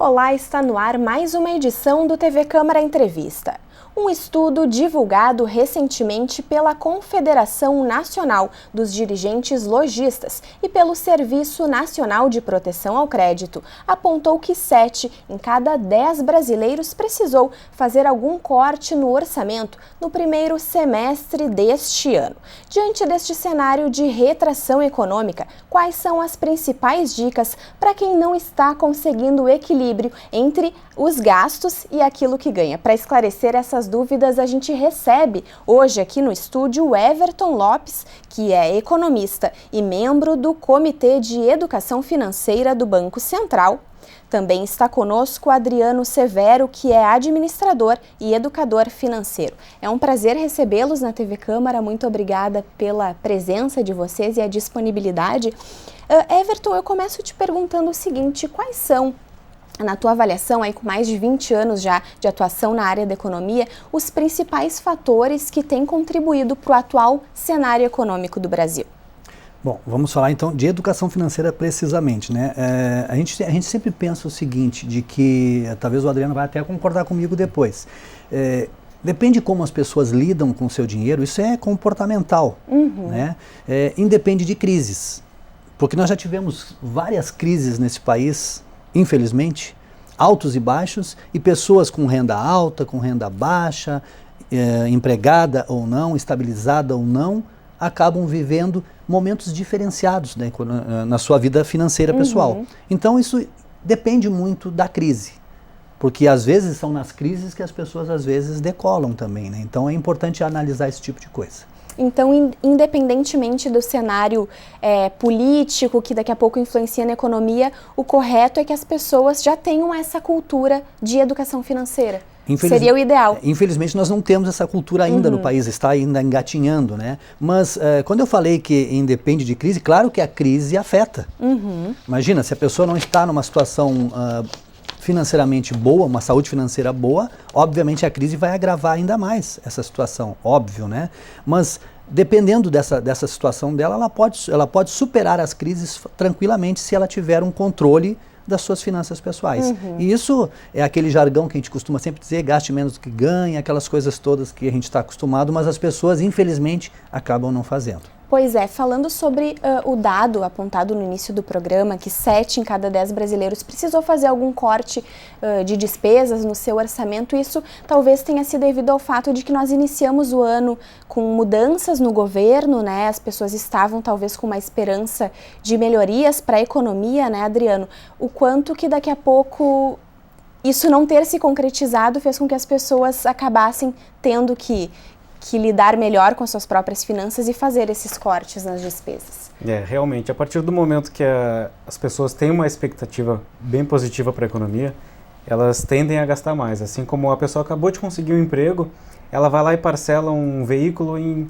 Olá, está no ar mais uma edição do TV Câmara Entrevista. Um estudo divulgado recentemente pela Confederação Nacional dos Dirigentes Lojistas e pelo Serviço Nacional de Proteção ao Crédito apontou que 7 em cada 10 brasileiros precisou fazer algum corte no orçamento no primeiro semestre deste ano. Diante deste cenário de retração econômica, quais são as principais dicas para quem não está conseguindo o equilíbrio entre os gastos e aquilo que ganha? Para esclarecer essas dúvidas, a gente recebe hoje aqui no estúdio o Everton Lopes, que é economista e membro do Comitê de Educação Financeira do Banco Central. Também está conosco o Adriano Severo, que é administrador e educador financeiro. É um prazer recebê-los na TV Câmara. Muito obrigada pela presença de vocês e a disponibilidade. Everton, eu começo te perguntando o seguinte: quais são, na tua avaliação, aí com mais de 20 anos já de atuação na área da economia, os principais fatores que têm contribuído para o atual cenário econômico do Brasil? Bom, vamos falar então de educação financeira precisamente, né? A gente sempre pensa o seguinte, de que, talvez o Adriano vai até concordar comigo depois, depende como as pessoas lidam com o seu dinheiro, isso é comportamental, né? Independe de crises, porque nós já tivemos várias crises nesse país, infelizmente, altos e baixos, e pessoas com renda alta, com renda baixa, empregada ou não, estabilizada ou não, acabam vivendo momentos diferenciados, né, na sua vida financeira pessoal. Então isso depende muito da crise, porque às vezes são nas crises que as pessoas às vezes decolam também, né? Então é importante analisar esse tipo de coisa. Então, independentemente do cenário político, que daqui a pouco influencia na economia, o correto é que as pessoas já tenham essa cultura de educação financeira. Seria o ideal. Infelizmente, nós não temos essa cultura ainda no país, está ainda engatinhando, né? Mas quando eu falei que independe de crise, claro que a crise afeta. Imagina, se a pessoa não está numa situação financeiramente boa, uma saúde financeira boa, obviamente a crise vai agravar ainda mais essa situação, óbvio, né? Mas dependendo dessa situação dela, ela pode superar as crises tranquilamente se ela tiver um controle das suas finanças pessoais. E isso é aquele jargão que a gente costuma sempre dizer, gaste menos do que ganha, aquelas coisas todas que a gente está acostumado, mas as pessoas, infelizmente, acabam não fazendo. Pois é, falando sobre o dado apontado no início do programa, que 7 em cada 10 brasileiros precisou fazer algum corte de despesas no seu orçamento, isso talvez tenha sido devido ao fato de que nós iniciamos o ano com mudanças no governo, né? As pessoas estavam talvez com uma esperança de melhorias para a economia, né, Adriano? O quanto que daqui a pouco isso não ter se concretizado fez com que as pessoas acabassem tendo que lidar melhor com as suas próprias finanças e fazer esses cortes nas despesas. Realmente, a partir do momento que as pessoas têm uma expectativa bem positiva para a economia, elas tendem a gastar mais. Assim como a pessoa acabou de conseguir um emprego, ela vai lá e parcela um veículo em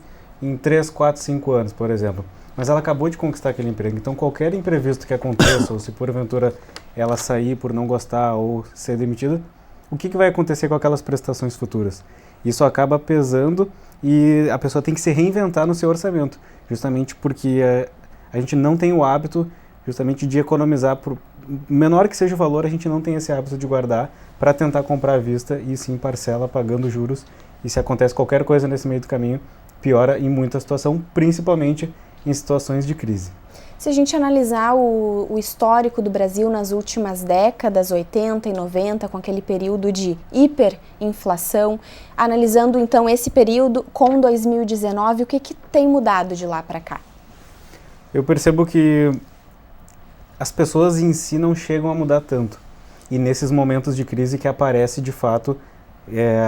3, 4, 5 anos, por exemplo. Mas ela acabou de conquistar aquele emprego. Então, qualquer imprevisto que aconteça, ou se porventura ela sair por não gostar ou ser demitida, o que vai acontecer com aquelas prestações futuras? Isso acaba pesando e a pessoa tem que se reinventar no seu orçamento, justamente porque a gente não tem o hábito justamente de economizar, por menor que seja o valor, a gente não tem esse hábito de guardar para tentar comprar à vista e sim parcela pagando juros, e se acontece qualquer coisa nesse meio do caminho, piora em muita situação, principalmente em situações de crise. Se a gente analisar o histórico do Brasil nas últimas décadas, 80 e 90, com aquele período de hiperinflação, analisando então esse período com 2019, o que tem mudado de lá para cá? Eu percebo que as pessoas em si não chegam a mudar tanto. E nesses momentos de crise que aparece de fato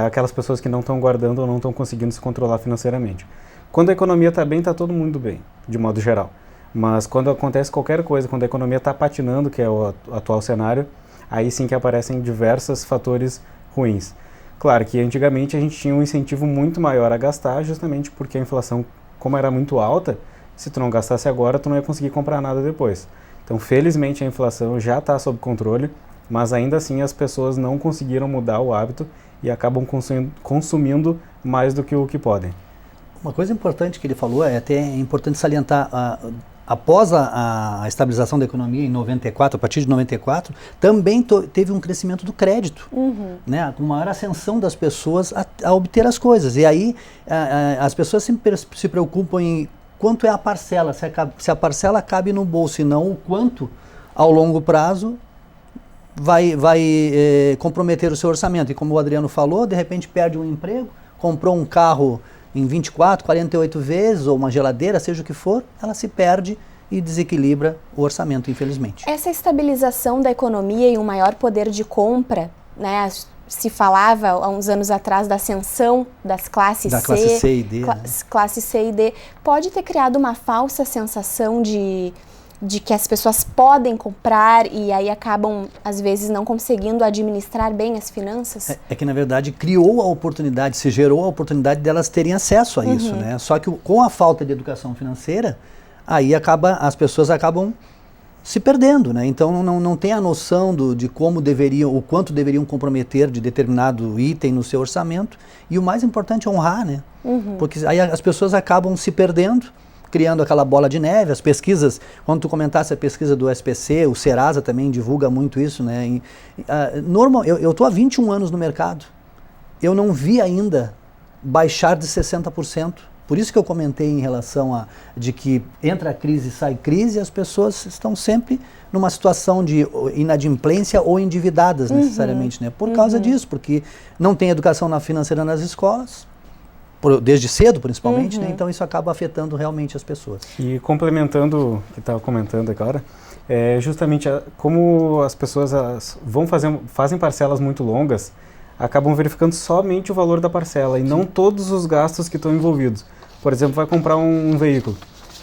aquelas pessoas que não estão guardando ou não estão conseguindo se controlar financeiramente. Quando a economia está bem, está todo mundo bem, de modo geral. Mas quando acontece qualquer coisa, quando a economia está patinando, que é o atual cenário, aí sim que aparecem diversos fatores ruins. Claro que antigamente a gente tinha um incentivo muito maior a gastar, justamente porque a inflação, como era muito alta, se tu não gastasse agora, tu não ia conseguir comprar nada depois. Então, felizmente, a inflação já está sob controle, mas ainda assim as pessoas não conseguiram mudar o hábito e acabam consumindo mais do que o que podem. Uma coisa importante que ele falou, é até importante salientar, após a estabilização da economia em 94, a partir de 94, também teve um crescimento do crédito, né, com maior ascensão das pessoas a obter as coisas. E aí as pessoas sempre se preocupam em quanto é a parcela, se a parcela cabe no bolso e não o quanto ao longo prazo vai comprometer o seu orçamento. E como o Adriano falou, de repente perde um emprego, comprou um carro em 24, 48 vezes, ou uma geladeira, seja o que for, ela se perde e desequilibra o orçamento, infelizmente. Essa estabilização da economia e um maior poder de compra, né, se falava há uns anos atrás da ascensão das classes classe C e D. Classe C e D, pode ter criado uma falsa sensação de que as pessoas podem comprar e aí acabam, às vezes, não conseguindo administrar bem as finanças? É que, na verdade, criou a oportunidade, se gerou a oportunidade delas terem acesso a isso, né? Só que com a falta de educação financeira, aí as pessoas acabam se perdendo, né? Então não tem a noção de como deveriam, o quanto deveriam comprometer de determinado item no seu orçamento. E o mais importante é honrar, né? Porque aí as pessoas acabam se perdendo, criando aquela bola de neve. As pesquisas, quando tu comentasse a pesquisa do SPC, o Serasa também divulga muito isso, né? Eu estou há 21 anos no mercado, eu não vi ainda baixar de 60%. Por isso que eu comentei em relação de que entra a crise e sai crise, as pessoas estão sempre numa situação de inadimplência ou endividadas necessariamente, né? Por causa disso, porque não tem educação financeira nas escolas, desde cedo principalmente, né? Então isso acaba afetando realmente as pessoas. E complementando o que estava comentando agora, justamente como as pessoas fazem parcelas muito longas, acabam verificando somente o valor da parcela e não todos os gastos que estão envolvidos. Por exemplo, vai comprar um veículo,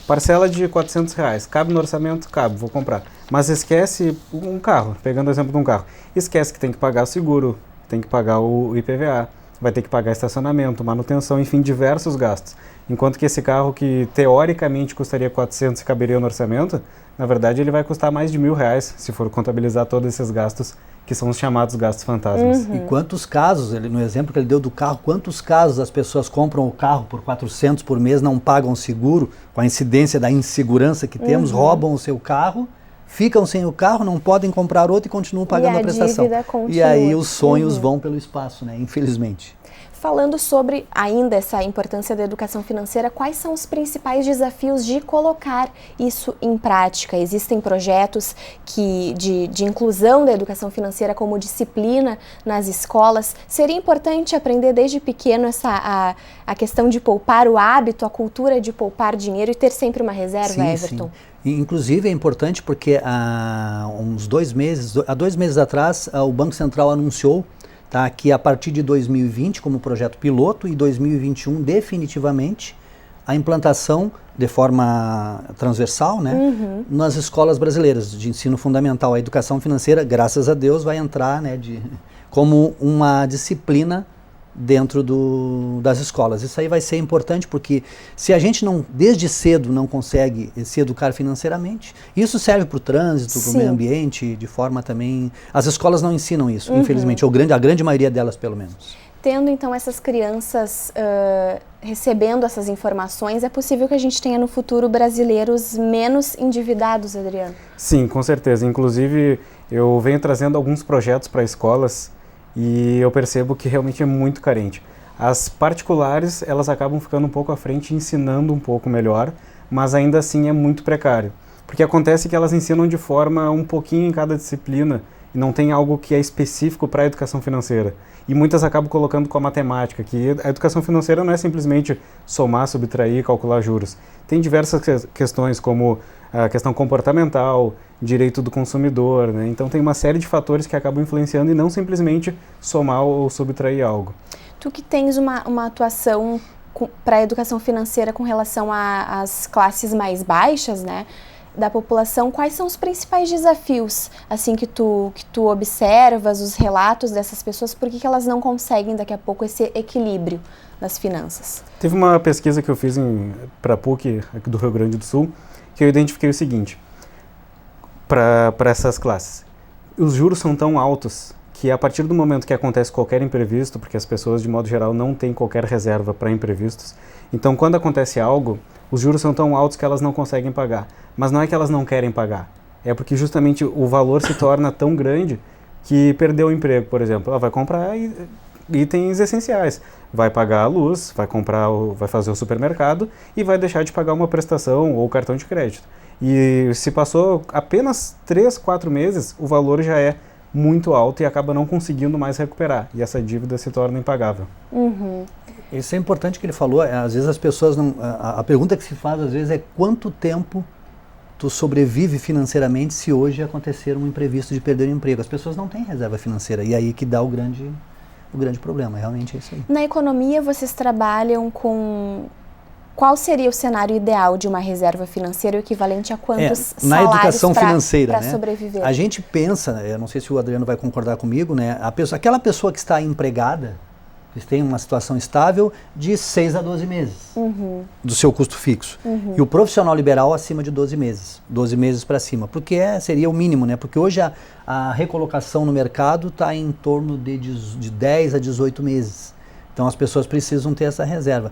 parcela de R$400, cabe no orçamento? Cabe, vou comprar. Mas esquece um carro, pegando o exemplo de um carro, esquece que tem que pagar o seguro, tem que pagar o IPVA, vai ter que pagar estacionamento, manutenção, enfim, diversos gastos. Enquanto que esse carro que teoricamente custaria 400 e caberia no orçamento, na verdade ele vai custar mais de R$1.000 se for contabilizar todos esses gastos que são os chamados gastos fantasmas. E quantos casos, no exemplo que ele deu do carro, quantos casos as pessoas compram o carro por 400 por mês, não pagam seguro, com a incidência da insegurança que temos, roubam o seu carro, ficam sem o carro, não podem comprar outro e continuam pagando a prestação. E aí os sonhos vão pelo espaço, né? Infelizmente. Falando sobre ainda essa importância da educação financeira, quais são os desafios de colocar isso em prática? Existem projetos de inclusão da educação financeira como disciplina nas escolas. Seria importante aprender desde pequeno a questão de poupar, o hábito, a cultura de poupar dinheiro e ter sempre uma reserva, Everton? Sim. Inclusive é importante porque há 2 meses atrás, o Banco Central anunciou que a partir de 2020, como projeto piloto, e 2021 definitivamente, a implantação de forma transversal, né, nas escolas brasileiras de ensino fundamental. A educação financeira, graças a Deus, vai entrar, né, como uma disciplina dentro das escolas. Isso aí vai ser importante porque se a gente desde cedo não consegue se educar financeiramente, isso serve para o trânsito, para o meio ambiente, de forma também... As escolas não ensinam isso, infelizmente, a grande maioria delas pelo menos. Tendo então essas crianças recebendo essas informações, é possível que a gente tenha no futuro brasileiros menos endividados, Adriano? Sim, com certeza. Inclusive, eu venho trazendo alguns projetos para escolas e eu percebo que realmente é muito carente. As particulares, elas acabam ficando um pouco à frente, ensinando um pouco melhor, mas ainda assim é muito precário. Porque acontece que elas ensinam de forma um pouquinho em cada disciplina e não tem algo que é específico para a educação financeira. E muitas acabam colocando com a matemática, que a educação financeira não é simplesmente somar, subtrair, calcular juros. Tem diversas questões como a questão comportamental, direito do consumidor, né? Então tem uma série de fatores que acabam influenciando e não simplesmente somar ou subtrair algo. Tu que tens uma atuação para a educação financeira com relação às classes mais baixas, né, da população, quais são os principais desafios assim que tu observas, os relatos dessas pessoas, por que elas não conseguem daqui a pouco esse equilíbrio nas finanças? Teve uma pesquisa que eu fiz para a PUC aqui do Rio Grande do Sul, que eu identifiquei o seguinte, para essas classes: os juros são tão altos que a partir do momento que acontece qualquer imprevisto, porque as pessoas de modo geral não têm qualquer reserva para imprevistos, então quando acontece algo, os juros são tão altos que elas não conseguem pagar. Mas não é que elas não querem pagar, é porque justamente o valor se torna tão grande que perdeu o emprego, por exemplo. Ela vai comprar itens essenciais, vai pagar a luz, vai fazer o supermercado e vai deixar de pagar uma prestação ou cartão de crédito. E se passou apenas 3, 4 meses, o valor já é muito alto e acaba não conseguindo mais recuperar. E essa dívida se torna impagável. Isso é importante que ele falou. Às vezes as pessoas não... A pergunta que se faz às vezes é quanto tempo tu sobrevive financeiramente se hoje acontecer um imprevisto de perder o emprego. As pessoas não têm reserva financeira e aí que dá o grande problema. Realmente é isso aí. Na economia vocês trabalham com... Qual seria o cenário ideal de uma reserva financeira, o equivalente a quantos na educação financeira, para né? sobreviver? A gente pensa, eu não sei se o Adriano vai concordar comigo, né? Aquela pessoa que está empregada, que tem uma situação estável, de 6 a 12 meses do seu custo fixo. E o profissional liberal acima de 12 meses. 12 meses para cima, porque seria o mínimo, né? Porque hoje a recolocação no mercado está em torno de 10 a 18 meses. Então as pessoas precisam ter essa reserva.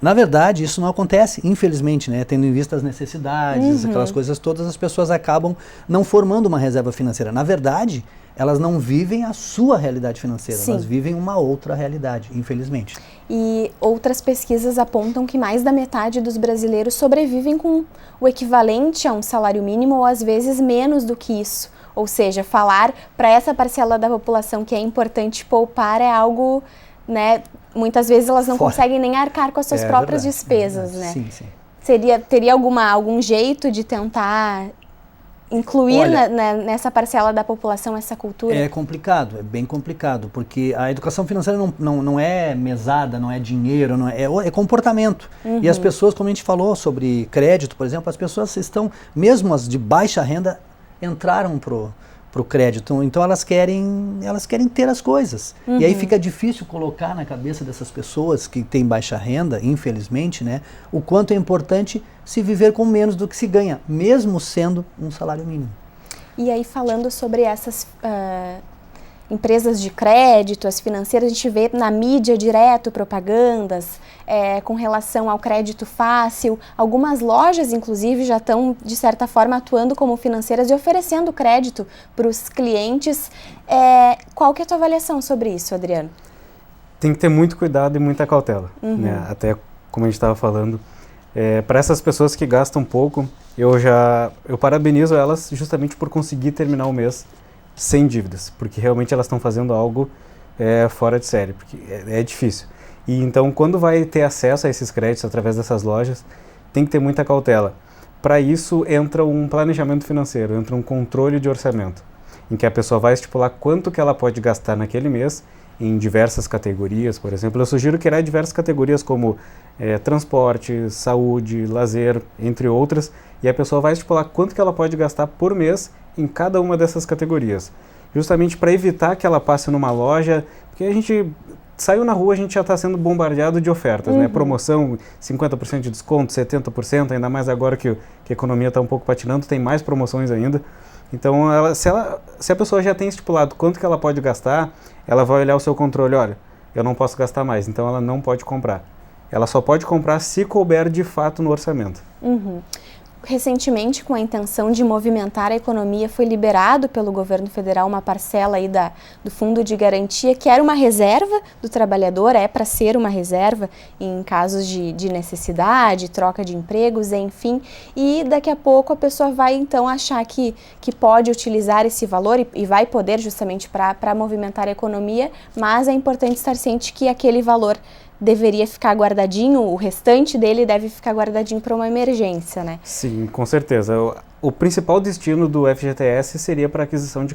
Na verdade, isso não acontece, infelizmente, né? Tendo em vista as necessidades, aquelas coisas todas, as pessoas acabam não formando uma reserva financeira. Na verdade, elas não vivem a sua realidade financeira, elas vivem uma outra realidade, infelizmente. E outras pesquisas apontam que mais da metade dos brasileiros sobrevivem com o equivalente a um salário mínimo ou às vezes menos do que isso. Ou seja, falar para essa parcela da população que é importante poupar é algo... né? Muitas vezes elas não conseguem nem arcar com as suas próprias despesas, né? Sim. Teria algum jeito de tentar incluir nessa parcela da população essa cultura? É complicado, é bem complicado, porque a educação financeira não é mesada, não é dinheiro, é comportamento. E as pessoas, como a gente falou sobre crédito, por exemplo, as pessoas estão, mesmo as de baixa renda, entraram pro crédito, então elas querem ter as coisas. E aí fica difícil colocar na cabeça dessas pessoas que têm baixa renda, infelizmente, né, o quanto é importante se viver com menos do que se ganha, mesmo sendo um salário mínimo. E aí falando sobre essas empresas de crédito, as financeiras, a gente vê na mídia direto propagandas com relação ao crédito fácil. Algumas lojas, inclusive, já estão, de certa forma, atuando como financeiras e oferecendo crédito para os clientes. Qual que é a tua avaliação sobre isso, Adriano? Tem que ter muito cuidado e muita cautela. Né? Até como a gente estava falando, para essas pessoas que gastam pouco, eu parabenizo elas justamente por conseguir terminar o mês sem dívidas, porque realmente elas estão fazendo algo fora de série, porque é difícil. E então, quando vai ter acesso a esses créditos através dessas lojas, tem que ter muita cautela. Para isso, entra um planejamento financeiro, entra um controle de orçamento, em que a pessoa vai estipular quanto que ela pode gastar naquele mês, em diversas categorias. Por exemplo, eu sugiro criar diversas categorias como transporte, saúde, lazer, entre outras, e a pessoa vai estipular quanto que ela pode gastar por mês em cada uma dessas categorias, justamente para evitar que ela passe numa loja, porque a gente saiu na rua, a gente já está sendo bombardeado de ofertas, né? Promoção, 50% de desconto, 70%, ainda mais agora que a economia está um pouco patinando, tem mais promoções ainda. Então, se a pessoa já tem estipulado quanto que ela pode gastar, ela vai olhar o seu controle, olha, eu não posso gastar mais, então ela não pode comprar. Ela só pode comprar se couber de fato no orçamento. Recentemente, com a intenção de movimentar a economia, foi liberado pelo governo federal uma parcela aí do Fundo de Garantia, que era uma reserva do trabalhador, para ser uma reserva em casos de necessidade, troca de empregos, enfim. E daqui a pouco a pessoa vai então achar que pode utilizar esse valor e vai poder justamente para movimentar a economia, mas é importante estar ciente que aquele valor deveria ficar guardadinho, o restante dele deve ficar guardadinho para uma emergência, né? Sim, com certeza. O principal destino do FGTS seria para a aquisição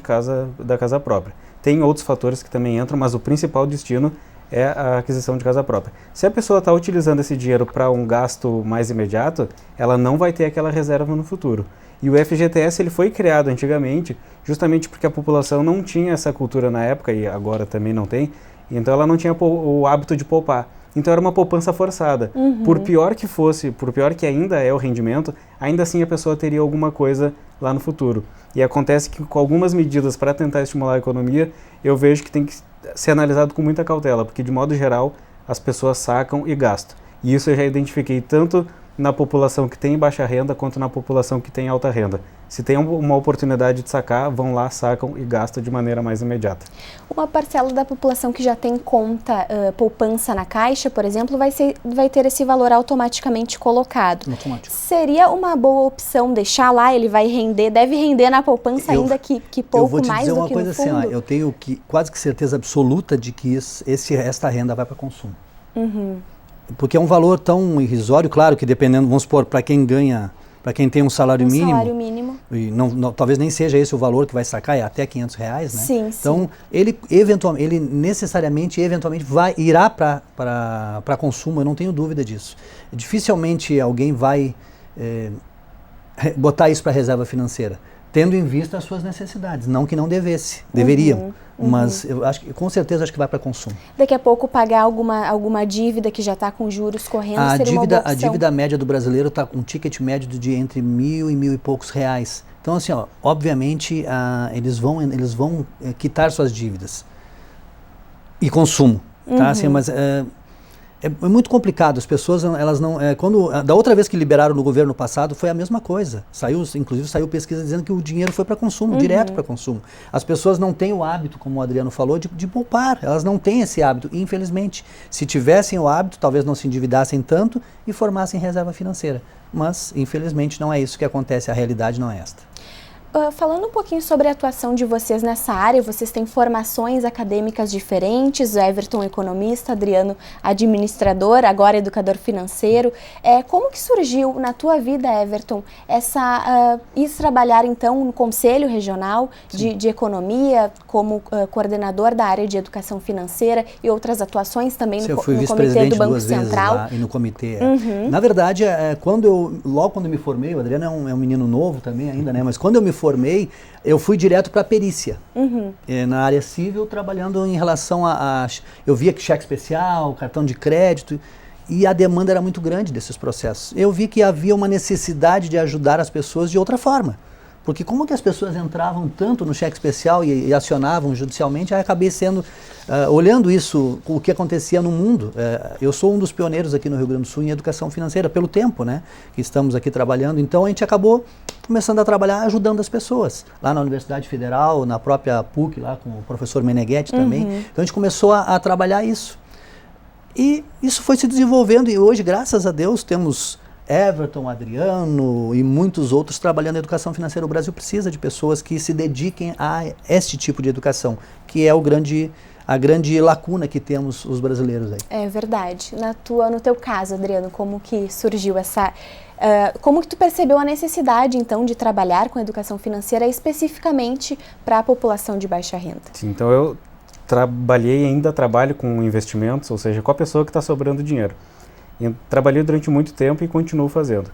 da casa própria. Tem outros fatores que também entram, mas o principal destino é a aquisição de casa própria. Se a pessoa está utilizando esse dinheiro para um gasto mais imediato, ela não vai ter aquela reserva no futuro. E o FGTS ele foi criado antigamente justamente porque a população não tinha essa cultura na época, e agora também não tem, então ela não tinha o hábito de poupar. Então era uma poupança forçada. Por pior que fosse, por pior que ainda é o rendimento, ainda assim a pessoa teria alguma coisa lá no futuro. E acontece que com algumas medidas para tentar estimular a economia, eu vejo que tem que ser analisado com muita cautela, porque de modo geral as pessoas sacam e gastam. E isso eu já identifiquei tanto na população que tem baixa renda quanto na população que tem alta renda. Se tem uma oportunidade de sacar, vão lá, sacam e gastam de maneira mais imediata. Uma parcela da população que já tem conta poupança na Caixa, por exemplo, vai ter esse valor automaticamente colocado. Automático. Seria uma boa opção deixar lá, ele vai render, deve render na poupança ainda que pouco mais do que no fundo? Eu vou te dizer uma coisa assim, eu tenho quase que certeza absoluta de que esta renda vai para consumo. Uhum. Porque é um valor tão irrisório, claro que dependendo, vamos supor, para quem tem um salário mínimo, e talvez nem seja esse o valor que vai sacar, é até R$500, né? Sim, então, ele necessariamente, eventualmente, irá para consumo, eu não tenho dúvida disso. Dificilmente alguém vai botar isso para reserva financeira, tendo em vista as suas necessidades, não que não deveriam. Mas eu acho que com certeza vai para consumo. Daqui a pouco pagar alguma dívida que já está com juros correndo seria uma boa opção. A dívida média do brasileiro está com um ticket médio de entre R$1.000 e R$1.000 e poucos reais. Então assim, obviamente eles vão quitar suas dívidas e consumo, tá? Assim, mas é muito complicado. As pessoas elas não da outra vez que liberaram no governo passado foi a mesma coisa. Inclusive saiu pesquisa dizendo que o dinheiro foi para consumo, direto para consumo. As pessoas não têm o hábito, como o Adriano falou, de poupar. Elas não têm esse hábito, infelizmente. Se tivessem o hábito, talvez não se endividassem tanto e formassem reserva financeira. Mas infelizmente não é isso que acontece. A realidade não é esta. Falando um pouquinho sobre a atuação de vocês nessa área, vocês têm formações acadêmicas diferentes, o Everton economista, Adriano administrador, agora educador financeiro. Como que surgiu na tua vida, Everton, ir trabalhar então no Conselho Regional de Economia, como coordenador da área de educação financeira e outras atuações também no Comitê do Banco Central? Lá, e no comitê. Na verdade, logo quando eu me formei, o Adriano é um menino novo também ainda, né? Mas quando eu me formei, eu fui direto para a perícia, na área civil, trabalhando em relação eu via que cheque especial, cartão de crédito, e a demanda era muito grande desses processos. Eu vi que havia uma necessidade de ajudar as pessoas de outra forma. Porque como que as pessoas entravam tanto no cheque especial e acionavam judicialmente, aí acabei olhando isso, o que acontecia no mundo. Eu sou um dos pioneiros aqui no Rio Grande do Sul em educação financeira, pelo tempo, né, que estamos aqui trabalhando. Então a gente acabou começando a trabalhar ajudando as pessoas. Lá na Universidade Federal, na própria PUC, lá com o professor Meneghetti também. Então a gente começou a trabalhar isso. E isso foi se desenvolvendo e hoje, graças a Deus, temos Everton, Adriano e muitos outros trabalhando em educação financeira. O Brasil precisa de pessoas que se dediquem a este tipo de educação, que é a grande lacuna que temos os brasileiros aí. É verdade. No teu caso, Adriano, como que surgiu como que tu percebeu a necessidade, então, de trabalhar com educação financeira especificamente para a população de baixa renda? Sim, então eu trabalhei e ainda trabalho com investimentos, ou seja, com a pessoa que está sobrando dinheiro. Trabalhei durante muito tempo e continuo fazendo,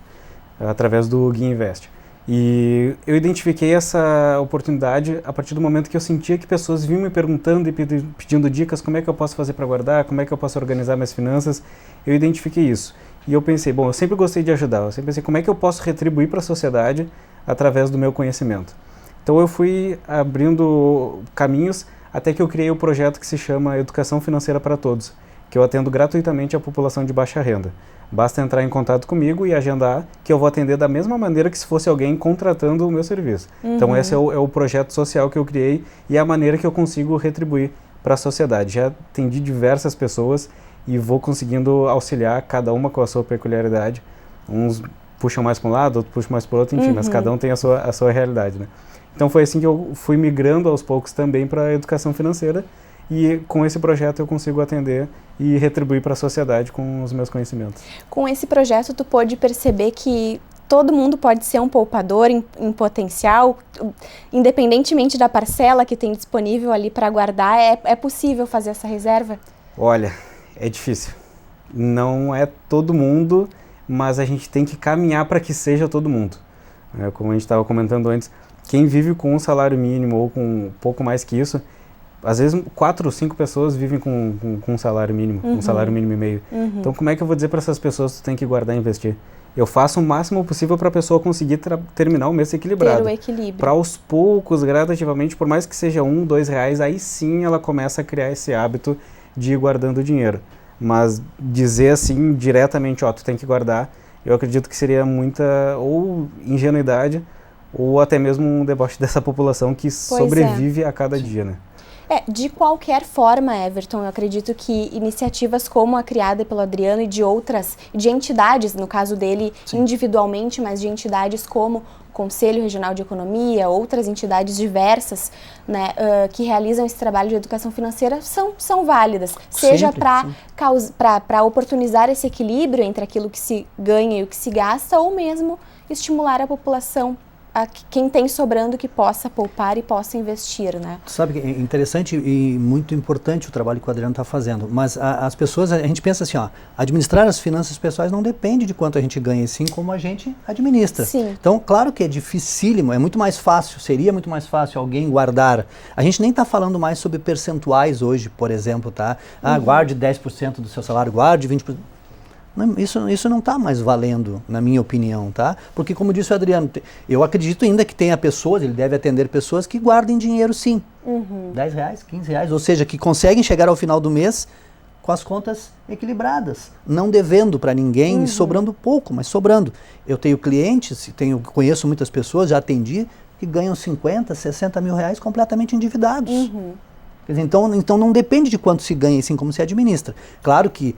através do Guia Invest. E eu identifiquei essa oportunidade a partir do momento que eu sentia que pessoas vinham me perguntando e pedindo dicas, como é que eu posso fazer para guardar, como é que eu posso organizar minhas finanças. Eu identifiquei isso. E eu pensei, eu sempre gostei de ajudar, eu sempre pensei, como é que eu posso retribuir para a sociedade através do meu conhecimento. Então eu fui abrindo caminhos até que eu criei o projeto que se chama Educação Financeira para Todos, que eu atendo gratuitamente a população de baixa renda. Basta entrar em contato comigo e agendar, que eu vou atender da mesma maneira que se fosse alguém contratando o meu serviço. Então esse é o projeto social que eu criei e é a maneira que eu consigo retribuir para a sociedade. Já atendi diversas pessoas e vou conseguindo auxiliar cada uma com a sua peculiaridade. Uns puxam mais para um lado, outros puxam mais para o outro, enfim, mas cada um tem a sua realidade, né? Então foi assim que eu fui migrando aos poucos também para a educação financeira. E com esse projeto eu consigo atender e retribuir para a sociedade com os meus conhecimentos. Com esse projeto tu pôde perceber que todo mundo pode ser um poupador em potencial, independentemente da parcela que tem disponível ali para guardar, é possível fazer essa reserva? Olha, é difícil. Não é todo mundo, mas a gente tem que caminhar para que seja todo mundo. Como a gente estava comentando antes, quem vive com um salário mínimo ou com um pouco mais que isso, às vezes 4 ou 5 pessoas vivem com um salário mínimo, um salário mínimo e meio. Então como é que eu vou dizer para essas pessoas que tu tem que guardar e investir? Eu faço o máximo possível para a pessoa conseguir terminar o mês equilibrado. Ter o equilíbrio. Para aos poucos, gradativamente, por mais que seja R$1, R$2, aí sim ela começa a criar esse hábito de ir guardando dinheiro. Mas dizer assim diretamente, ó, tu tem que guardar, eu acredito que seria muita ou ingenuidade ou até mesmo um deboche dessa população que sobrevive a cada dia, né? De qualquer forma, Everton, eu acredito que iniciativas como a criada pelo Adriano e de outras, de entidades, no caso dele individualmente, mas de entidades como o Conselho Regional de Economia, outras entidades diversas, né, que realizam esse trabalho de educação financeira, são válidas. Seja para oportunizar esse equilíbrio entre aquilo que se ganha e o que se gasta, ou mesmo estimular a população, quem tem sobrando, que possa poupar e possa investir, né? Sabe, é interessante e muito importante o trabalho que o Adriano está fazendo, mas as pessoas, a gente pensa assim, ó, administrar as finanças pessoais não depende de quanto a gente ganha, sim como a gente administra. Sim. Então, claro que é dificílimo, é muito mais fácil, seria muito mais fácil alguém guardar. A gente nem está falando mais sobre percentuais hoje, por exemplo, tá? Guarde 10% do seu salário, guarde 20%. Não, isso não está mais valendo, na minha opinião, tá? Porque, como disse o Adriano, eu acredito ainda que tenha pessoas, ele deve atender pessoas que guardem dinheiro, sim. R$10, R$15, ou seja, que conseguem chegar ao final do mês com as contas equilibradas, não devendo para ninguém, sobrando pouco, mas sobrando. Eu tenho clientes, conheço muitas pessoas, já atendi, que ganham 50, 60 mil reais completamente endividados. Quer dizer, então não depende de quanto se ganha, assim como se administra. Claro que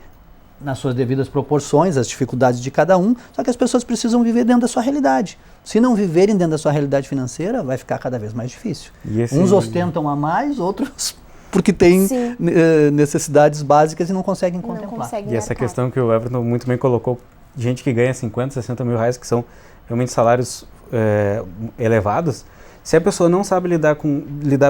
nas suas devidas proporções, as dificuldades de cada um, só que as pessoas precisam viver dentro da sua realidade. Se não viverem dentro da sua realidade financeira, vai ficar cada vez mais difícil. Uns ostentam a mais, outros porque têm necessidades básicas e não conseguem contemplar. E essa questão que o Everton muito bem colocou, gente que ganha 50, 60 mil reais, que são realmente salários elevados, se a pessoa não sabe lidar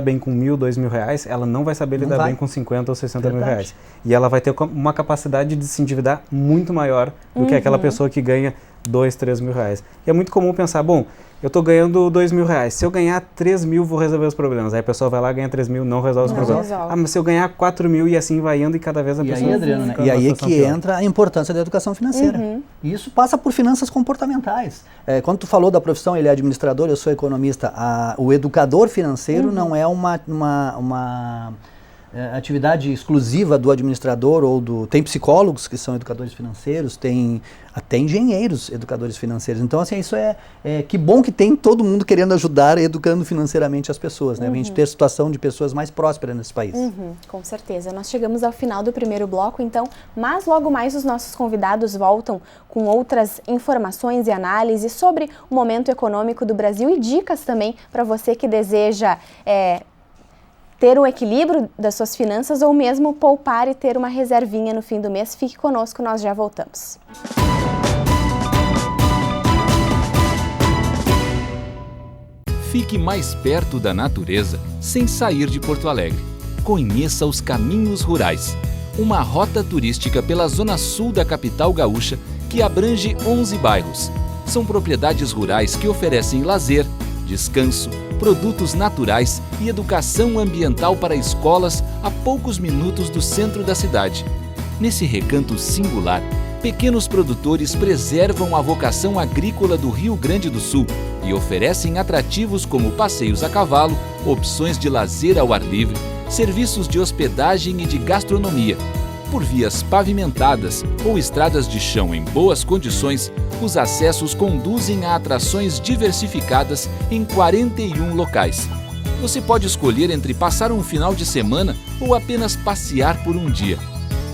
bem com R$1.000, R$2.000, ela não vai saber lidar bem com 50 ou 60 mil reais. E ela vai ter uma capacidade de se endividar muito maior do que aquela pessoa que ganha R$2, R$3.000. E é muito comum pensar, bom, eu estou ganhando R$2.000, se eu ganhar 3.000 vou resolver os problemas. Aí a pessoa vai lá, ganha 3.000, não resolve os problemas. Mas se eu ganhar 4.000 e assim vai indo e cada vez a pessoa... Aí, Adriano, né? E aí é que entra a importância da educação financeira. E isso passa por finanças comportamentais. Quando tu falou da profissão, ele é administrador, eu sou economista, o educador financeiro não é uma atividade exclusiva do administrador tem psicólogos que são educadores financeiros, tem até engenheiros educadores financeiros. Então, assim, isso que bom que tem todo mundo querendo ajudar educando financeiramente as pessoas, né? A gente ter a situação de pessoas mais prósperas nesse país. Com certeza. Nós chegamos ao final do primeiro bloco, então, mas logo mais os nossos convidados voltam com outras informações e análises sobre o momento econômico do Brasil e dicas também para você que deseja ter um equilíbrio das suas finanças ou mesmo poupar e ter uma reservinha no fim do mês. Fique conosco, nós já voltamos. Fique mais perto da natureza sem sair de Porto Alegre. Conheça os Caminhos Rurais, uma rota turística pela zona sul da capital gaúcha que abrange 11 bairros. São propriedades rurais que oferecem lazer, descanso, produtos naturais e educação ambiental para escolas a poucos minutos do centro da cidade. Nesse recanto singular, pequenos produtores preservam a vocação agrícola do Rio Grande do Sul e oferecem atrativos como passeios a cavalo, opções de lazer ao ar livre, serviços de hospedagem e de gastronomia. Por vias pavimentadas ou estradas de chão em boas condições, os acessos conduzem a atrações diversificadas em 41 locais. Você pode escolher entre passar um final de semana ou apenas passear por um dia.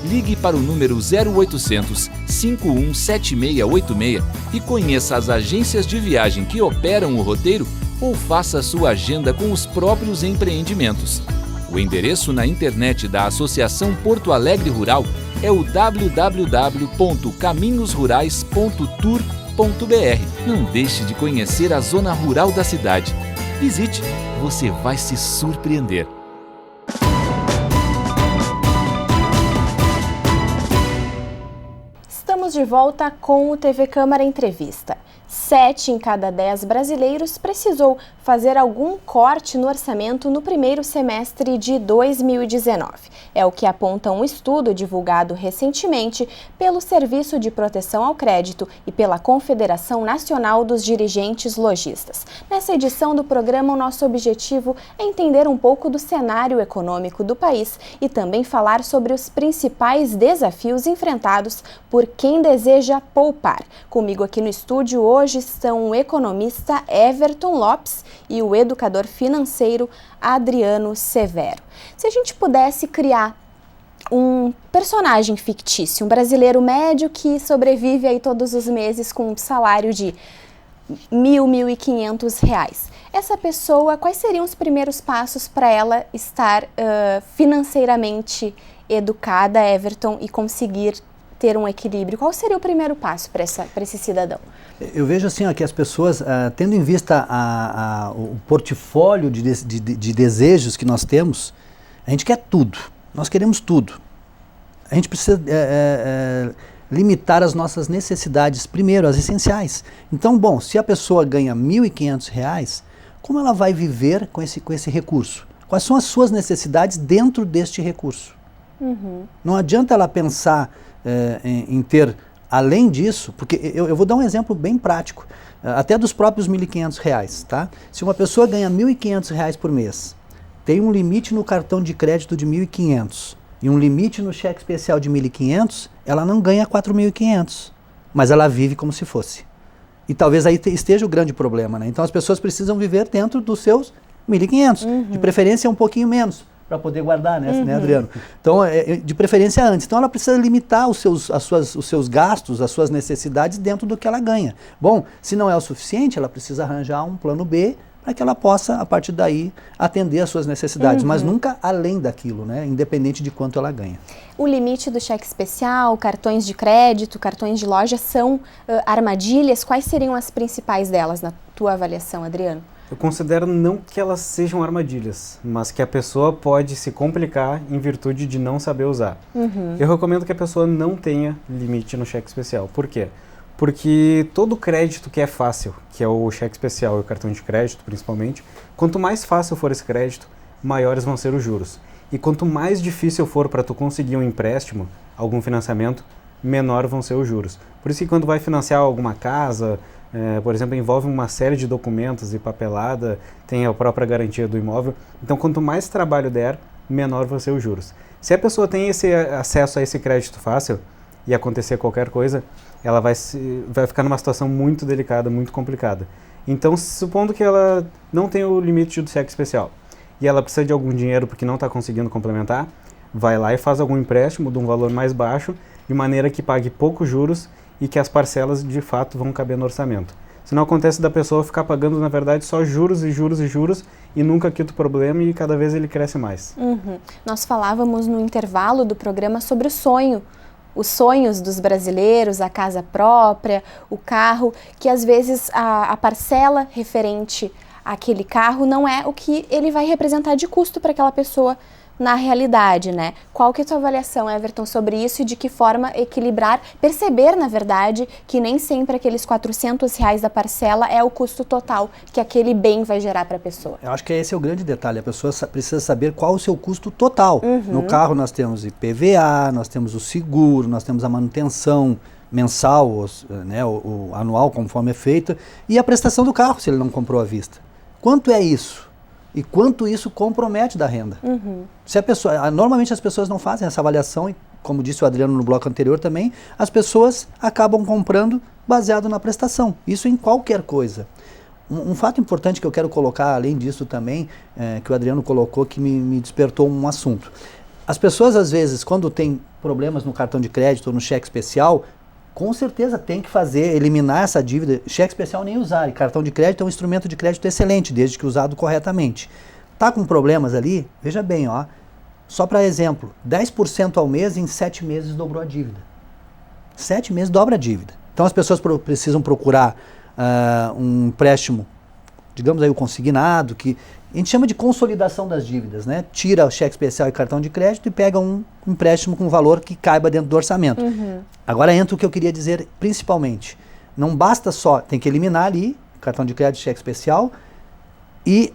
Ligue para o número 0800 517686 e conheça as agências de viagem que operam o roteiro ou faça sua agenda com os próprios empreendimentos. O endereço na internet da Associação Porto Alegre Rural é o www.caminhosrurais.tour.br. Não deixe de conhecer a zona rural da cidade. Visite, você vai se surpreender. Estamos de volta com o TV Câmara Entrevista. 7 em cada 10 brasileiros precisou fazer algum corte no orçamento no primeiro semestre de 2019. É o que aponta um estudo divulgado recentemente pelo Serviço de Proteção ao Crédito e pela Confederação Nacional dos Dirigentes Lojistas. Nessa edição do programa, o nosso objetivo é entender um pouco do cenário econômico do país e também falar sobre os principais desafios enfrentados por quem deseja poupar. Comigo aqui no estúdio hoje estão o economista Everton Lopes e o educador financeiro Adriano Severo. Se a gente pudesse criar um personagem fictício, um brasileiro médio que sobrevive aí todos os meses com um salário de R$1.000, R$1.500. Essa pessoa, quais seriam os primeiros passos para ela estar financeiramente educada, Everton, e conseguir ter um equilíbrio? Qual seria o primeiro passo para esse cidadão? Eu vejo assim, ó, que as pessoas, tendo em vista o portfólio de desejos que nós temos, a gente quer tudo, nós queremos tudo. A gente precisa limitar as nossas necessidades, primeiro, as essenciais. Então, bom, se a pessoa ganha R$1.500, como ela vai viver com esse recurso? Quais são as suas necessidades dentro deste recurso? Uhum. Não adianta ela pensar em ter, além disso, porque eu vou dar um exemplo bem prático, até dos próprios R$1.500, tá? Se uma pessoa ganha R$1.500 por mês, tem um limite no cartão de crédito de R$1.500 e um limite no cheque especial de R$1.500, ela não ganha R$4.500, mas ela vive como se fosse. E talvez aí esteja o grande problema, né? Então as pessoas precisam viver dentro dos seus R$1.500, uhum. De preferência um pouquinho menos, para poder guardar, né, Adriano? Então, de preferência antes. Então, ela precisa limitar os seus gastos, as suas necessidades dentro do que ela ganha. Bom, se não é o suficiente, ela precisa arranjar um plano B para que ela possa, a partir daí, atender às suas necessidades, mas nunca além daquilo, né, independente de quanto ela ganha. O limite do cheque especial, cartões de crédito, cartões de loja são armadilhas? Quais seriam as principais delas, na tua avaliação, Adriano? Eu considero não que elas sejam armadilhas, mas que a pessoa pode se complicar em virtude de não saber usar. Uhum. Eu recomendo que a pessoa não tenha limite no cheque especial. Por quê? Porque todo crédito que é fácil, que é o cheque especial e o cartão de crédito principalmente, quanto mais fácil for esse crédito, maiores vão ser os juros. E quanto mais difícil for para tu conseguir um empréstimo, algum financiamento, menor vão ser os juros. Por isso que quando vai financiar alguma casa, por exemplo, envolve uma série de documentos e papelada, tem a própria garantia do imóvel. Então, quanto mais trabalho der, menor vão ser os juros. Se a pessoa tem esse acesso a esse crédito fácil e acontecer qualquer coisa, ela vai ficar numa situação muito delicada, muito complicada. Então, supondo que ela não tem o limite do cheque especial e ela precisa de algum dinheiro porque não está conseguindo complementar, vai lá e faz algum empréstimo de um valor mais baixo, de maneira que pague poucos juros e que as parcelas de fato vão caber no orçamento. Se não acontece da pessoa ficar pagando, na verdade, só juros e juros e juros e nunca quita o problema e cada vez ele cresce mais. Uhum. Nós falávamos no intervalo do programa sobre o sonho. Os sonhos dos brasileiros, a casa própria, o carro, que às vezes a parcela referente àquele carro não é o que ele vai representar de custo para aquela pessoa na realidade, né? Qual que é a tua avaliação, Everton, sobre isso e de que forma equilibrar, perceber, na verdade, que nem sempre aqueles R$400 da parcela é o custo total que aquele bem vai gerar para a pessoa? Eu acho que esse é o grande detalhe, a pessoa precisa saber qual o seu custo total. Uhum. No carro nós temos IPVA, nós temos o seguro, nós temos a manutenção mensal, né, o anual, conforme é feita, e a prestação do carro, se ele não comprou à vista. Quanto é isso? E quanto isso compromete da renda. Uhum. Se a pessoa, normalmente as pessoas não fazem essa avaliação, e como disse o Adriano no bloco anterior também, as pessoas acabam comprando baseado na prestação. Isso em qualquer coisa. Um fato importante que eu quero colocar, além disso também, que o Adriano colocou, que me despertou um assunto. As pessoas, às vezes, quando tem problemas no cartão de crédito ou no cheque especial, com certeza tem que eliminar essa dívida. Cheque especial nem usar, e cartão de crédito é um instrumento de crédito excelente, desde que usado corretamente. Tá com problemas ali? Veja bem, ó, só para exemplo, 10% ao mês em 7 meses dobrou a dívida. 7 meses dobra a dívida. Então as pessoas precisam procurar um empréstimo, digamos aí o consignado, que a gente chama de consolidação das dívidas, né? Tira o cheque especial e cartão de crédito e pega um empréstimo com valor que caiba dentro do orçamento. Uhum. Agora entra o que eu queria dizer principalmente. não basta só, tem que eliminar ali cartão de crédito, cheque especial e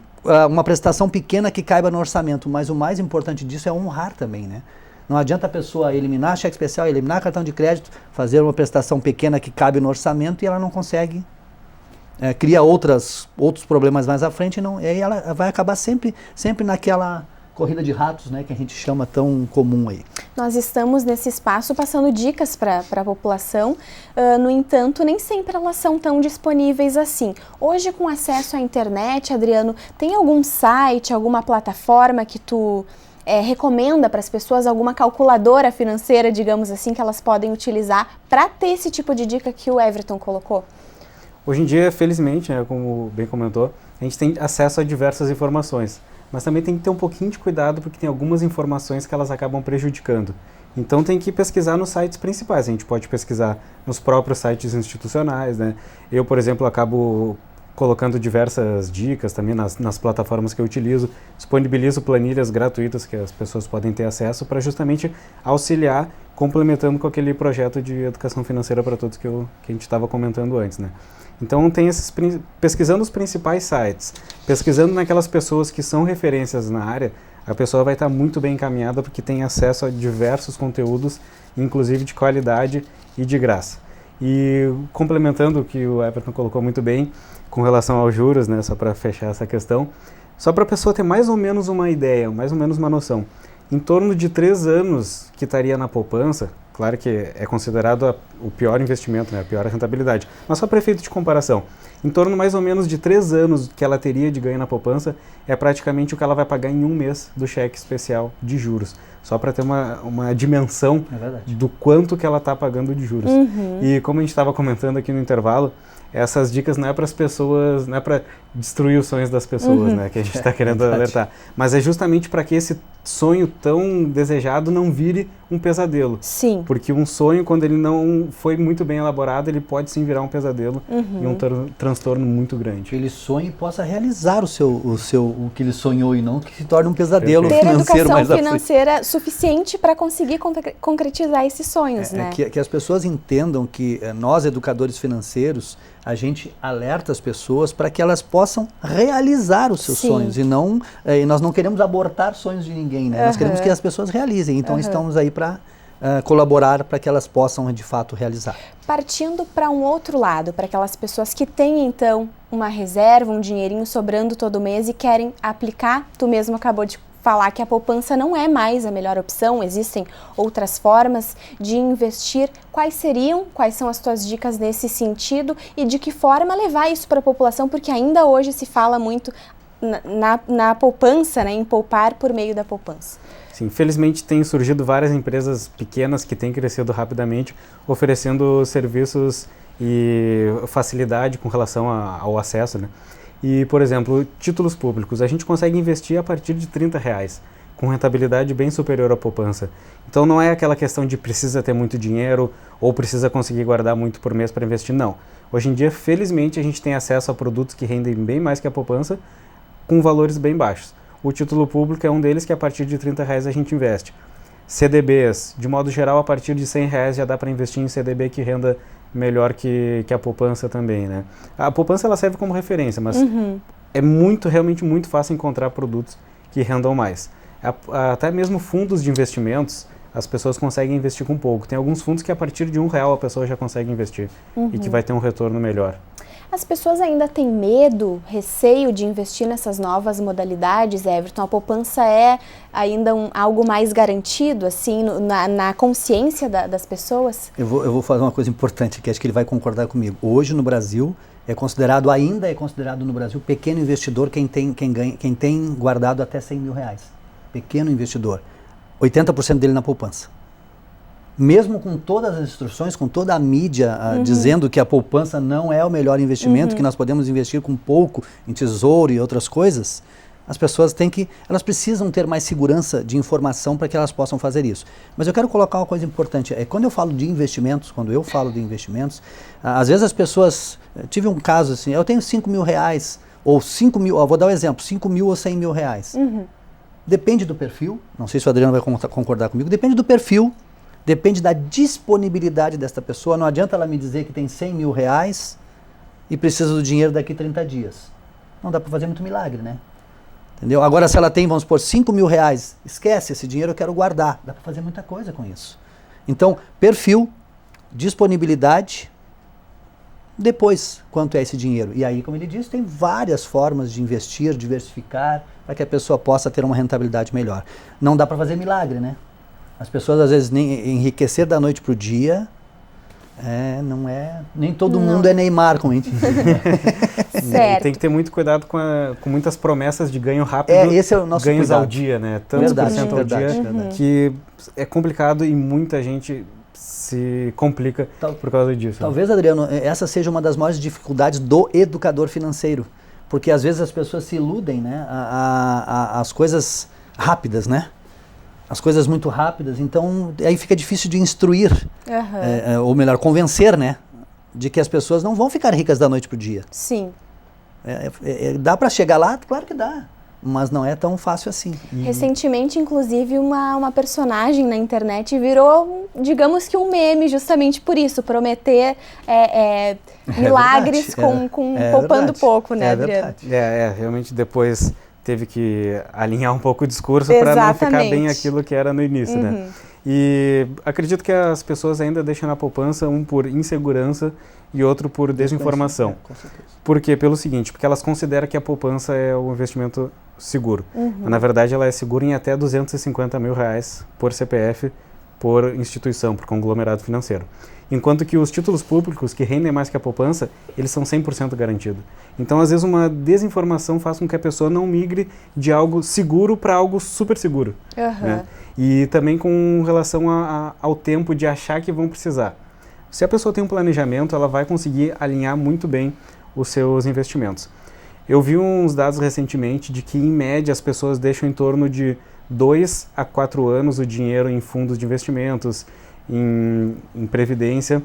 uma prestação pequena que caiba no orçamento, mas o mais importante disso é honrar também, né? Não adianta a pessoa eliminar cheque especial, eliminar cartão de crédito, fazer uma prestação pequena que cabe no orçamento e ela não consegue, cria outros problemas mais à frente, e aí ela vai acabar sempre naquela corrida de ratos, né, que a gente chama tão comum aí. Nós estamos nesse espaço passando dicas para a população, no entanto, nem sempre elas são tão disponíveis assim. Hoje, com acesso à internet, Adriano, tem algum site, alguma plataforma que tu recomenda para as pessoas, alguma calculadora financeira, digamos assim, que elas podem utilizar para ter esse tipo de dica que o Everton colocou? Hoje em dia, felizmente, né, como bem comentou, a gente tem acesso a diversas informações. Mas também tem que ter um pouquinho de cuidado porque tem algumas informações que elas acabam prejudicando. Então tem que pesquisar nos sites principais. A gente pode pesquisar nos próprios sites institucionais, né? Eu, por exemplo, acabo colocando diversas dicas também nas plataformas que eu utilizo. Disponibilizo planilhas gratuitas que as pessoas podem ter acesso para justamente auxiliar, complementando com aquele projeto de educação financeira para todos que a gente estava comentando antes, né? Então tem pesquisando os principais sites, pesquisando naquelas pessoas que são referências na área, a pessoa vai estar muito bem encaminhada porque tem acesso a diversos conteúdos, inclusive de qualidade e de graça. E complementando o que o Everton colocou muito bem com relação aos juros, né, só para fechar essa questão, só para a pessoa ter mais ou menos uma ideia, mais ou menos uma noção, em torno de 3 anos que estaria na poupança, claro que é considerado o pior investimento, né, a pior rentabilidade, mas só para efeito de comparação, em torno mais ou menos de 3 anos que ela teria de ganho na poupança, é praticamente o que ela vai pagar em 1 mês do cheque especial de juros, só para ter uma dimensão do quanto que ela está pagando de juros. E como a gente estava comentando aqui no intervalo, essas dicas não é para as pessoas, não é para destruir os sonhos das pessoas, né, que a gente está querendo alertar, mas é justamente para que esse sonho tão desejado não vire um pesadelo. Sim. Porque um sonho, quando ele não foi muito bem elaborado, ele pode sim virar um pesadelo e um transtorno muito grande. Que ele sonhe e possa realizar o que ele sonhou e não que se torne um pesadelo ter financeiro mais educação financeira suficiente para conseguir concretizar esses sonhos, né? Que as pessoas entendam que nós, educadores financeiros, a gente alerta as pessoas para que elas possam realizar os seus sonhos e nós não queremos abortar sonhos de ninguém, né? Nós queremos que as pessoas realizem, então estamos aí para colaborar para que elas possam de fato realizar. Partindo para um outro lado, para aquelas pessoas que têm então uma reserva, um dinheirinho sobrando todo mês e querem aplicar, tu mesmo acabou de falar que a poupança não é mais a melhor opção, existem outras formas de investir. Quais são as tuas dicas nesse sentido e de que forma levar isso para a população, porque ainda hoje se fala muito na poupança, né, em poupar por meio da poupança. Sim, infelizmente tem surgido várias empresas pequenas que têm crescido rapidamente, oferecendo serviços e facilidade com relação ao acesso, né? E, por exemplo, títulos públicos, a gente consegue investir a partir de R$30, com rentabilidade bem superior à poupança. Então não é aquela questão de precisa ter muito dinheiro ou precisa conseguir guardar muito por mês para investir, não. Hoje em dia, felizmente, a gente tem acesso a produtos que rendem bem mais que a poupança, com valores bem baixos. O título público é um deles que a partir de R$30 a gente investe. CDBs, de modo geral, a partir de R$100 já dá para investir em CDB que renda melhor que a poupança também, né? A poupança ela serve como referência, mas é realmente muito fácil encontrar produtos que rendam mais. Até mesmo fundos de investimentos, as pessoas conseguem investir com pouco. Tem alguns fundos que a partir de R$1 a pessoa já consegue investir e que vai ter um retorno melhor. As pessoas ainda têm medo, receio de investir nessas novas modalidades, Everton? A poupança é ainda algo mais garantido, assim, na consciência das pessoas? Eu vou falar uma coisa importante, que acho que ele vai concordar comigo. Hoje no Brasil, ainda é considerado no Brasil pequeno investidor quem tem guardado até R$100 mil. Pequeno investidor. 80% dele na poupança. Mesmo com todas as instruções, com toda a mídia dizendo que a poupança não é o melhor investimento, que nós podemos investir com pouco em tesouro e outras coisas, as pessoas elas precisam ter mais segurança de informação para que elas possam fazer isso. Mas eu quero colocar uma coisa importante, quando eu falo de investimentos, às vezes as pessoas, tive um caso assim, eu tenho R$5 mil, ou 5 mil, vou dar um exemplo, 5 mil ou R$100 mil. Depende do perfil, não sei se o Adriano vai concordar comigo, depende do perfil Depende da disponibilidade desta pessoa. Não adianta ela me dizer que tem 100 mil reais e precisa do dinheiro daqui a 30 dias. Não dá para fazer muito milagre, né? Entendeu? Agora, se ela tem, vamos supor, 5 mil reais, esquece, esse dinheiro eu quero guardar. Dá para fazer muita coisa com isso. Então, perfil, disponibilidade, depois, quanto é esse dinheiro? E aí, como ele disse, tem várias formas de investir, diversificar, para que a pessoa possa ter uma rentabilidade melhor. Não dá para fazer milagre, né? As pessoas, às vezes, nem enriquecer da noite para o dia, não é... Nem todo mundo é Neymar, como a gente diz. Certo. Tem que ter muito cuidado com muitas promessas de ganho rápido, esse é o nosso ganhos cuidado. Ao dia, né? Tantos por cento ao dia, que é complicado e muita gente se complica por causa disso. Talvez, Adriano, essa seja uma das maiores dificuldades do educador financeiro, porque às vezes as pessoas se iludem, né, as coisas rápidas, né? As coisas muito rápidas, então aí fica difícil de instruir, ou melhor, convencer, né, de que as pessoas não vão ficar ricas da noite para o dia. Sim. Dá para chegar lá? Claro que dá, mas não é tão fácil assim. Recentemente, inclusive, uma personagem na internet virou, digamos que um meme, justamente por isso, prometer milagres poupando pouco, né, Adriano? Realmente depois teve que alinhar um pouco o discurso para não ficar bem aquilo que era no início, né? E acredito que as pessoas ainda deixam na poupança, um por insegurança e outro por desinformação. Com certeza. Por quê? Pelo seguinte, porque elas consideram que a poupança é um investimento seguro. Mas, na verdade, ela é segura em até 250 mil reais por CPF, por instituição, por conglomerado financeiro. Enquanto que os títulos públicos, que rendem mais que a poupança, eles são 100% garantidos. Então, às vezes, uma desinformação faz com que a pessoa não migre de algo seguro para algo super seguro. Né? E também com relação ao tempo de achar que vão precisar. Se a pessoa tem um planejamento, ela vai conseguir alinhar muito bem os seus investimentos. Eu vi uns dados recentemente de que, em média, as pessoas deixam em torno de 2 a 4 anos o dinheiro em fundos de investimentos, em previdência,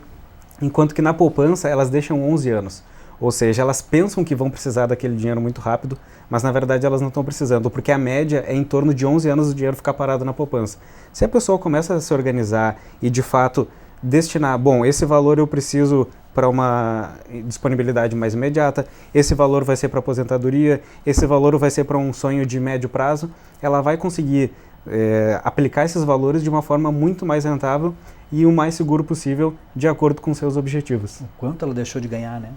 enquanto que na poupança elas deixam 11 anos. Ou seja, elas pensam que vão precisar daquele dinheiro muito rápido, mas na verdade elas não estão precisando, porque a média é em torno de 11 anos o dinheiro ficar parado na poupança. Se a pessoa começa a se organizar e de fato destinar, bom, esse valor eu preciso para uma disponibilidade mais imediata, esse valor vai ser para aposentadoria, esse valor vai ser para um sonho de médio prazo, ela vai conseguir aplicar esses valores de uma forma muito mais rentável e o mais seguro possível, de acordo com seus objetivos. O quanto ela deixou de ganhar, né?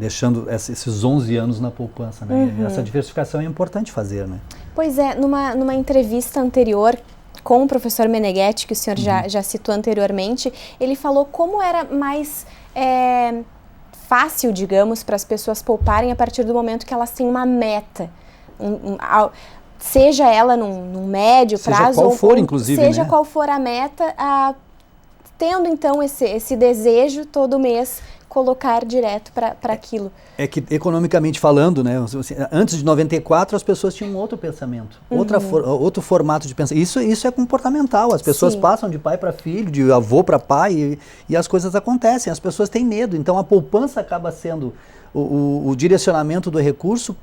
Deixando esses 11 anos na poupança, né? Essa diversificação é importante fazer, né? Pois é, numa entrevista anterior com o professor Meneghetti, que o senhor já citou anteriormente, ele falou como era mais fácil, digamos, para as pessoas pouparem a partir do momento que elas têm uma meta, seja ela num médio prazo, seja qual for, inclusive, seja né? qual for a meta, tendo então esse desejo todo mês colocar direto para aquilo. É que, economicamente falando, né, antes de 94 as pessoas tinham outro pensamento, outro formato de pensamento. Isso é comportamental, as pessoas passam de pai para filho, de avô para pai e as coisas acontecem, as pessoas têm medo. Então a poupança acaba sendo o direcionamento do recurso,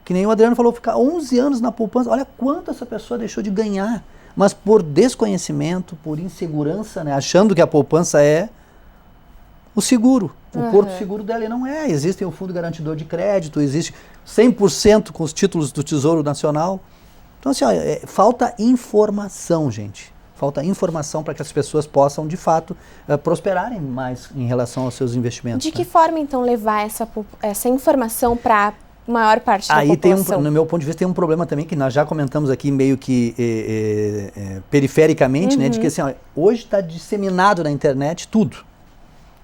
que nem o Adriano falou, ficar 11 anos na poupança, olha quanto essa pessoa deixou de ganhar, mas por desconhecimento, por insegurança, né, achando que a poupança é o seguro, o porto seguro dela, e não é. Existe o Fundo Garantidor de Crédito, existe 100% com os títulos do Tesouro Nacional. Então, assim, falta informação, gente. Falta informação para que as pessoas possam, de fato, prosperarem mais em relação aos seus investimentos. De que forma, então, levar essa informação para a maior parte da população? No meu ponto de vista, tem um problema também, que nós já comentamos aqui meio que perifericamente, né, de que assim, hoje está disseminado na internet tudo.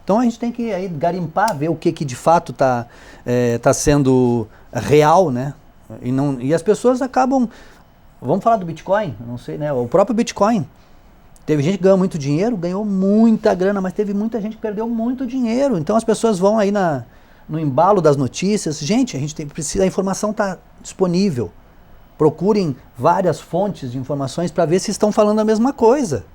Então a gente tem que aí garimpar, ver o que de fato está sendo real, né? E as pessoas acabam... Vamos falar do Bitcoin? Não sei, né? O próprio Bitcoin. Teve gente que ganhou muito dinheiro, ganhou muita grana, mas teve muita gente que perdeu muito dinheiro. Então as pessoas vão aí no embalo das notícias. Gente, a gente a informação está disponível. Procurem várias fontes de informações para ver se estão falando a mesma coisa.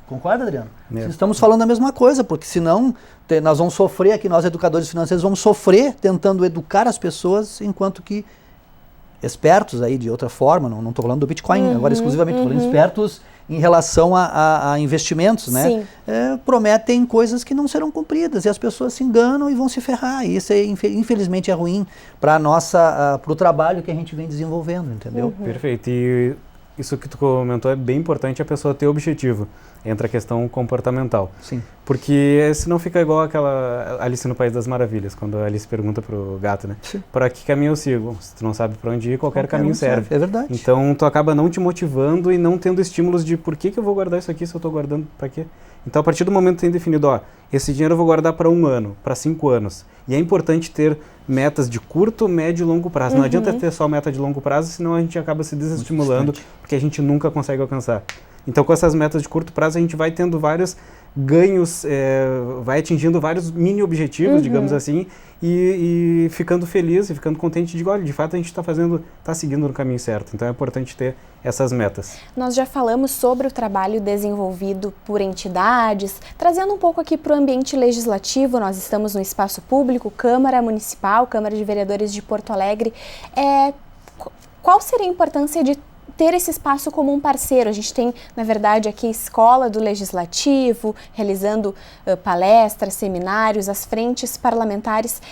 Concorda, Adriano? Estamos falando a mesma coisa, porque senão nós vamos sofrer aqui, nós educadores financeiros vamos sofrer tentando educar as pessoas, enquanto que espertos aí de outra forma, não estou falando do Bitcoin agora exclusivamente, estou falando espertos em relação a investimentos, né? Prometem coisas que não serão cumpridas e as pessoas se enganam e vão se ferrar. E isso, infelizmente, é ruim para o trabalho que a gente vem desenvolvendo, entendeu? Perfeito. E isso que tu comentou é bem importante, a pessoa ter objetivo. Entra a questão comportamental. Sim. Porque senão fica igual aquela Alice no País das Maravilhas, quando a Alice pergunta pro gato, né? Para que caminho eu sigo? Se tu não sabe para onde ir, qualquer caminho serve. É verdade. Então tu acaba não te motivando e não tendo estímulos de por que eu vou guardar isso aqui se eu estou guardando para quê? Então a partir do momento que tem definido, ó, esse dinheiro eu vou guardar para 1 ano, para 5 anos. E é importante ter metas de curto, médio e longo prazo. Não adianta ter só meta de longo prazo, senão a gente acaba se desestimulando, porque a gente nunca consegue alcançar. Então, com essas metas de curto prazo, a gente vai tendo vários ganhos, vai atingindo vários mini objetivos, digamos assim, e ficando feliz e ficando contente de, olha, de fato a gente está seguindo no caminho certo. Então, é importante ter essas metas. Nós já falamos sobre o trabalho desenvolvido por entidades, trazendo um pouco aqui para o ambiente legislativo. Nós estamos no espaço público, Câmara Municipal, Câmara de Vereadores de Porto Alegre. Qual seria a importância de ter esse espaço como um parceiro? A gente tem, na verdade, aqui a Escola do Legislativo, realizando palestras, seminários, as frentes parlamentares.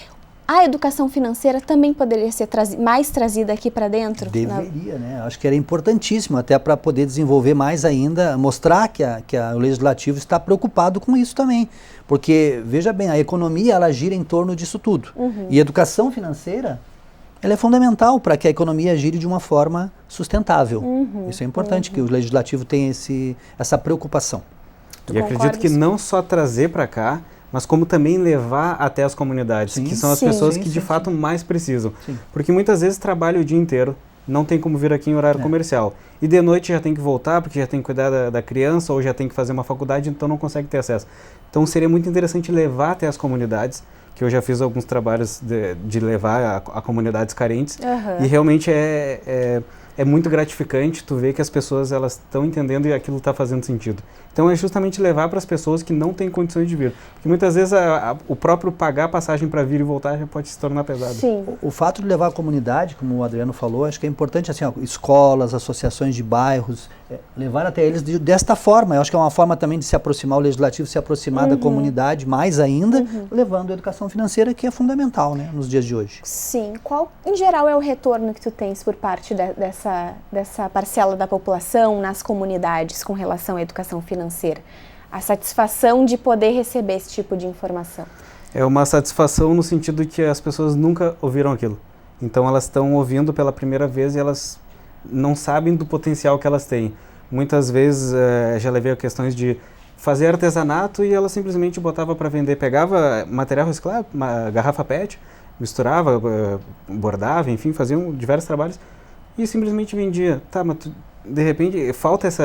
A educação financeira também poderia ser mais trazida aqui para dentro? Deveria, né? Acho que era importantíssimo, até para poder desenvolver mais ainda, mostrar que o Legislativo está preocupado com isso também. Porque, veja bem, a economia, ela gira em torno disso tudo. E a educação financeira, ela é fundamental para que a economia gire de uma forma sustentável. Isso é importante, que o Legislativo tenha essa preocupação. E acredito que não só trazer para cá, mas como também levar até as comunidades, que são as pessoas que de fato mais precisam. Porque muitas vezes trabalham o dia inteiro, não tem como vir aqui em horário comercial. E de noite já tem que voltar, porque já tem que cuidar da criança, ou já tem que fazer uma faculdade, então não consegue ter acesso. Então seria muito interessante levar até as comunidades, que eu já fiz alguns trabalhos de levar a comunidades carentes, e realmente é muito gratificante tu ver que as pessoas elas estão entendendo e aquilo está fazendo sentido. Então é justamente levar para as pessoas que não têm condições de vir. Porque muitas vezes o próprio pagar a passagem para vir e voltar já pode se tornar pesado. O fato de levar a comunidade, como o Adriano falou, acho que é importante, assim, escolas, associações de bairros, levar até eles desta forma. Eu acho que é uma forma também de se aproximar, o Legislativo se aproximar da comunidade, mais ainda, levando a educação financeira, que é fundamental, né, nos dias de hoje. Sim. Qual, em geral, é o retorno que tu tens por parte dessa parcela da população nas comunidades com relação à educação financeira? A satisfação de poder receber esse tipo de informação. É uma satisfação no sentido de que as pessoas nunca ouviram aquilo. Então elas estão ouvindo pela primeira vez e elas não sabem do potencial que elas têm. Muitas vezes já levei a questões de fazer artesanato e ela simplesmente botava para vender, pegava material reciclado, uma garrafa PET, misturava, bordava, enfim, faziam diversos trabalhos e simplesmente vendia. Tá, mas de repente falta essa...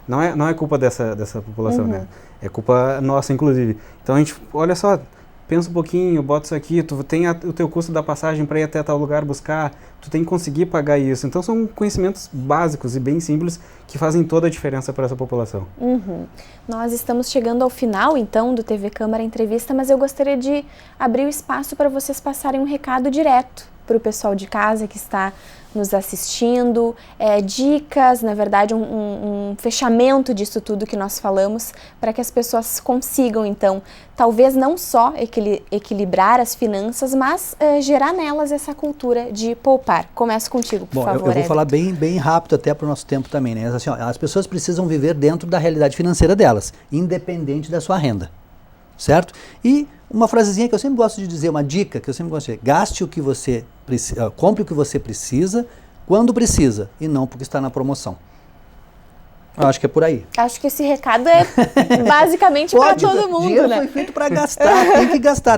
Não é culpa dessa população, né? É culpa nossa, inclusive. Então a gente, olha só, pensa um pouquinho, bota isso aqui, tu tem o teu custo da passagem para ir até tal lugar buscar, tu tem que conseguir pagar isso. Então são conhecimentos básicos e bem simples que fazem toda a diferença para essa população. Nós estamos chegando ao final, então, do TV Câmara Entrevista, mas eu gostaria de abrir o espaço para vocês passarem um recado direto para o pessoal de casa que está nos assistindo, dicas, na verdade, um fechamento disso tudo que nós falamos, para que as pessoas consigam, então, talvez não só equilibrar as finanças, mas gerar nelas essa cultura de poupar. Começo contigo, por favor. Eu vou falar bem rápido até para o nosso tempo também, né? Assim, as pessoas precisam viver dentro da realidade financeira delas, independente da sua renda, certo? E uma frasezinha que eu sempre gosto de dizer, uma dica que eu sempre gosto de dizer: gaste o que você precisa, compre o que você precisa, quando precisa, e não porque está na promoção. Eu acho que é por aí. Acho que esse recado é basicamente para todo mundo, dinheiro, né? Foi feito para gastar,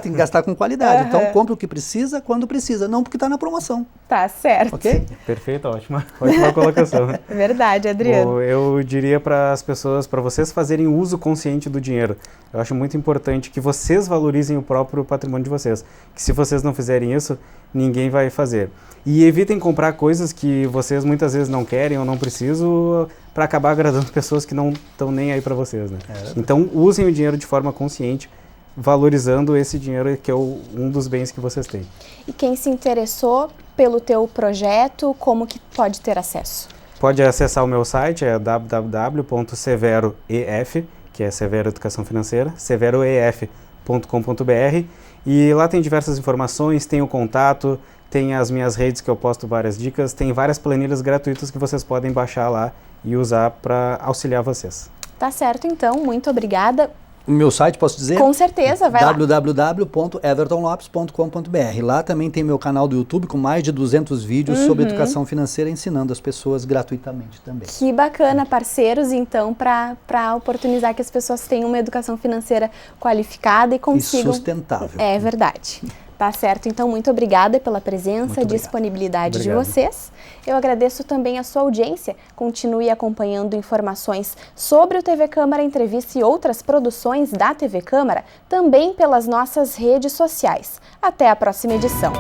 tem que gastar com qualidade. Então, compre o que precisa, quando precisa, não porque está na promoção. Tá certo. Ok? Perfeito, ótima colocação. Verdade, Adriano. Bom, eu diria para as pessoas, para vocês fazerem uso consciente do dinheiro. Eu acho muito importante que vocês valorizem o próprio patrimônio de vocês. Que se vocês não fizerem isso, ninguém vai fazer. E evitem comprar coisas que vocês muitas vezes não querem ou não precisam, para acabar agradando pessoas que não estão nem aí para vocês, né? Então, usem o dinheiro de forma consciente, valorizando esse dinheiro que é um dos bens que vocês têm. E quem se interessou pelo teu projeto, como que pode ter acesso? Pode acessar o meu site, é www.severoef, que é Severo Educação Financeira, severoef.com.br, e lá tem diversas informações, tem o contato, tem as minhas redes que eu posto várias dicas, tem várias planilhas gratuitas que vocês podem baixar lá e usar para auxiliar vocês. Tá certo, então, muito obrigada. O meu site, posso dizer? Com certeza, vai lá. www.evertonlopes.com.br. Lá também tem meu canal do YouTube com mais de 200 vídeos sobre educação financeira, ensinando as pessoas gratuitamente também. Que bacana, parceiros, então, para oportunizar que as pessoas tenham uma educação financeira qualificada e consigam... E sustentável. É verdade. Tá certo, então muito obrigada pela presença e disponibilidade de vocês. Eu agradeço também a sua audiência. Continue acompanhando informações sobre o TV Câmara Entrevista e outras produções da TV Câmara, também pelas nossas redes sociais. Até a próxima edição.